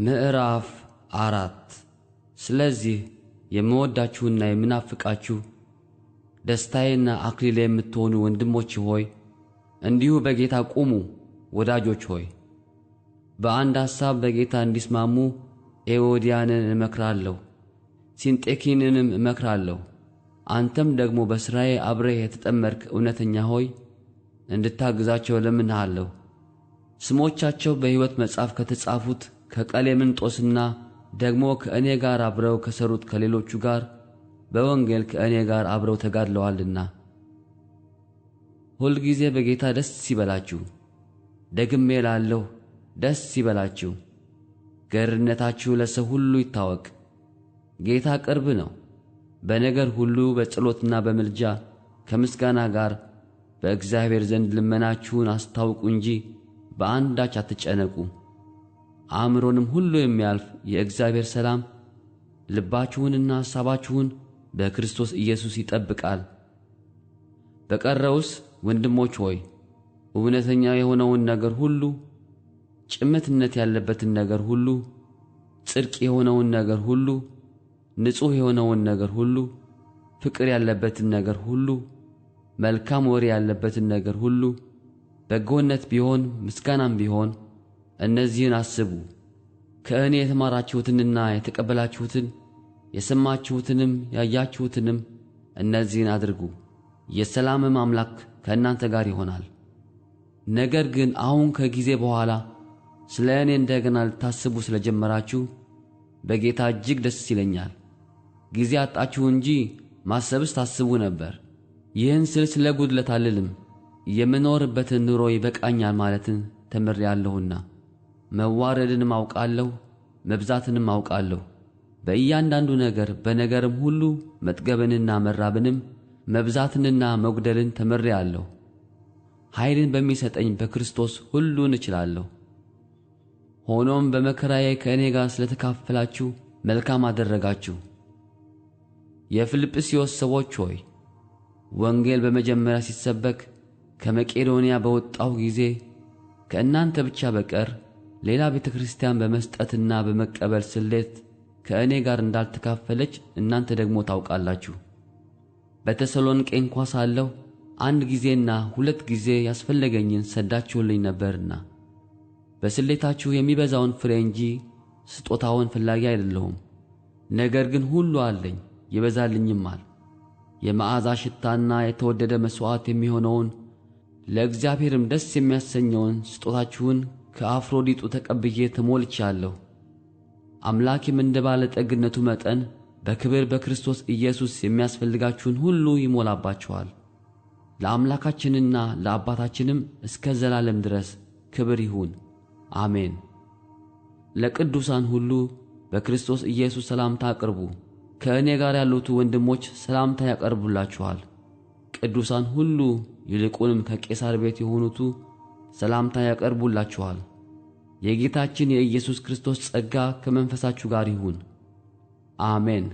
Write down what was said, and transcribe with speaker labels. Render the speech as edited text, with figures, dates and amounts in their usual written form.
Speaker 1: ምዕራፍ 4 ስለዚህ የምወዳችሁና የምናፍቃችሁ ደስታዬና አክሊሌ የምትሆኑ ወንድሞች ሆይ እንዲሁ በጌታ ቁሙ። ወዳጆች ሆይ በአንድ ሐሳብ በጌታ እንዲስማሙ ኤዎድያንን እመክራለሁ፣ ሲንጤኪንንም እመክራለሁ። አንተም ደግሞ በሥራዬ አብረህ የተጠመድክ እውነተኛ ሆይ እንድታግዛቸው እለምንሃለሁ። ስሞቻቸው በሕይወት መጽሐፍ ከተጻፉት ከቀሌምንጦስና ደግሞ ከእኔ ጋር አብረው ከሰሩት ከሌሎቹ ጋር በወንጌል ከእኔ ጋር አብረው ተጋድለዋልና። ሁልጊዜ በጌታ ደስ ይበላችሁ። ደግሜ እላለሁ ደስ ይበላችሁ። ገርነታችሁ ለሰው ሁሉ ይታወቅ። ጌታ ቅርብ ነው። በነገር ሁሉ በጸሎትና በምልጃ ከምስጋና ጋር በእግዚአብሔር ዘንድ ልመናችሁን አስታውቁ እንጂ በአንዳች አትጨነቁ። አእምሮንም ሁሉ የሚያልፍ የእግዚአብሔር ሰላም ልባችሁንና ሐሳባችሁን በክርስቶስ ኢየሱስ ይጠብቃል። በቀረውስ ወንድሞች ሆይ እውነተኛ የሆነውን ነገር ሁሉ፣ ጭምትነት ያለበትን ነገር ሁሉ፣ ጽድቅ የሆነውን ነገር ሁሉ፣ ንጹሕ የሆነውን ነገር ሁሉ፣ ፍቅር ያለበትን ነገር ሁሉ፣ መልካም ወሬ ያለበትን ነገር ሁሉ፣ በጎነት ቢሆን ምስጋናም ቢሆን እነዚህን አስቡ። ከእኔ የተማራችሁትንና የተቀበላችሁትን የሰማችሁትንም ያያችሁትንም እነዚህን አድርጉ። የሰላምም አምላክ ከእናንተ ጋር ይሆናል። ነገር ግን አሁን ከጊዜ በኋላ ስለ እኔ እንደገና ልታስቡ ስለጀመራችሁ በጌታ እጅግ ደስ ይለኛል። ጊዜ አጣችሁ እንጂ ማሰብስ ታስቡ ነበር። ይህን ስል ስለ ጉድለት አልልም፣ የምኖርበትን ኑሮ ይበቃኛል ማለትን ተምሬአለሁና። መዋረድንም አውቃለሁ፣ መብዛትንም አውቃለሁ። በእያንዳንዱ ነገር በነገርም ሁሉ መጥገብንና መራብንም መብዛትንና መጉደልን ተምሬአለሁ። ኃይልን በሚሰጠኝ በክርስቶስ ሁሉን እችላለሁ። ሆኖም በመከራዬ ከእኔ ጋር ስለተካፈላችሁ መልካም አደረጋችሁ። የፊልጵስዩስ ሰዎች ሆይ ወንጌል በመጀመሪያ ሲሰበክ ከመቄዶንያ በወጣሁ ጊዜ ከእናንተ ብቻ በቀር ሌላ ቤተ ክርስቲያን በመስጠትና በመቀበል ስሌት ከእኔ ጋር እንዳልተካፈለች እናንተ ደግሞ ታውቃላችሁ። በተሰሎንቄ እንኳ ሳለሁ አንድ ጊዜና ሁለት ጊዜ ያስፈለገኝን ሰዳችሁልኝ ነበርና በስሌታችሁ የሚበዛውን ፍሬ እንጂ ስጦታውን ፈላጊ አይደለሁም። ነገር ግን ሁሉ አለኝ ይበዛልኝማል። የመዓዛ ሽታና የተወደደ መሥዋዕት የሚሆነውን ለእግዚአብሔርም ደስ የሚያሰኘውን ስጦታችሁን ከአፍሮዲጡ ተቀብዬ ተሞልቻለሁ። አምላኬም እንደ ባለ ጠግነቱ መጠን በክብር በክርስቶስ ኢየሱስ የሚያስፈልጋችሁን ሁሉ ይሞላባችኋል። ለአምላካችንና ለአባታችንም እስከ ዘላለም ድረስ ክብር ይሁን፣ አሜን። ለቅዱሳን ሁሉ በክርስቶስ ኢየሱስ ሰላምታ አቅርቡ። ከእኔ ጋር ያሉት ወንድሞች ሰላምታ ያቀርቡላችኋል። ቅዱሳን ሁሉ ይልቁንም ከቄሳር ቤት የሆኑቱ ሰላምታ ያቀርቡላችኋል። የጌታችን የኢየሱስ ክርስቶስ ጸጋ ከመንፈሳችሁ ጋር ይሁን፣ አሜን።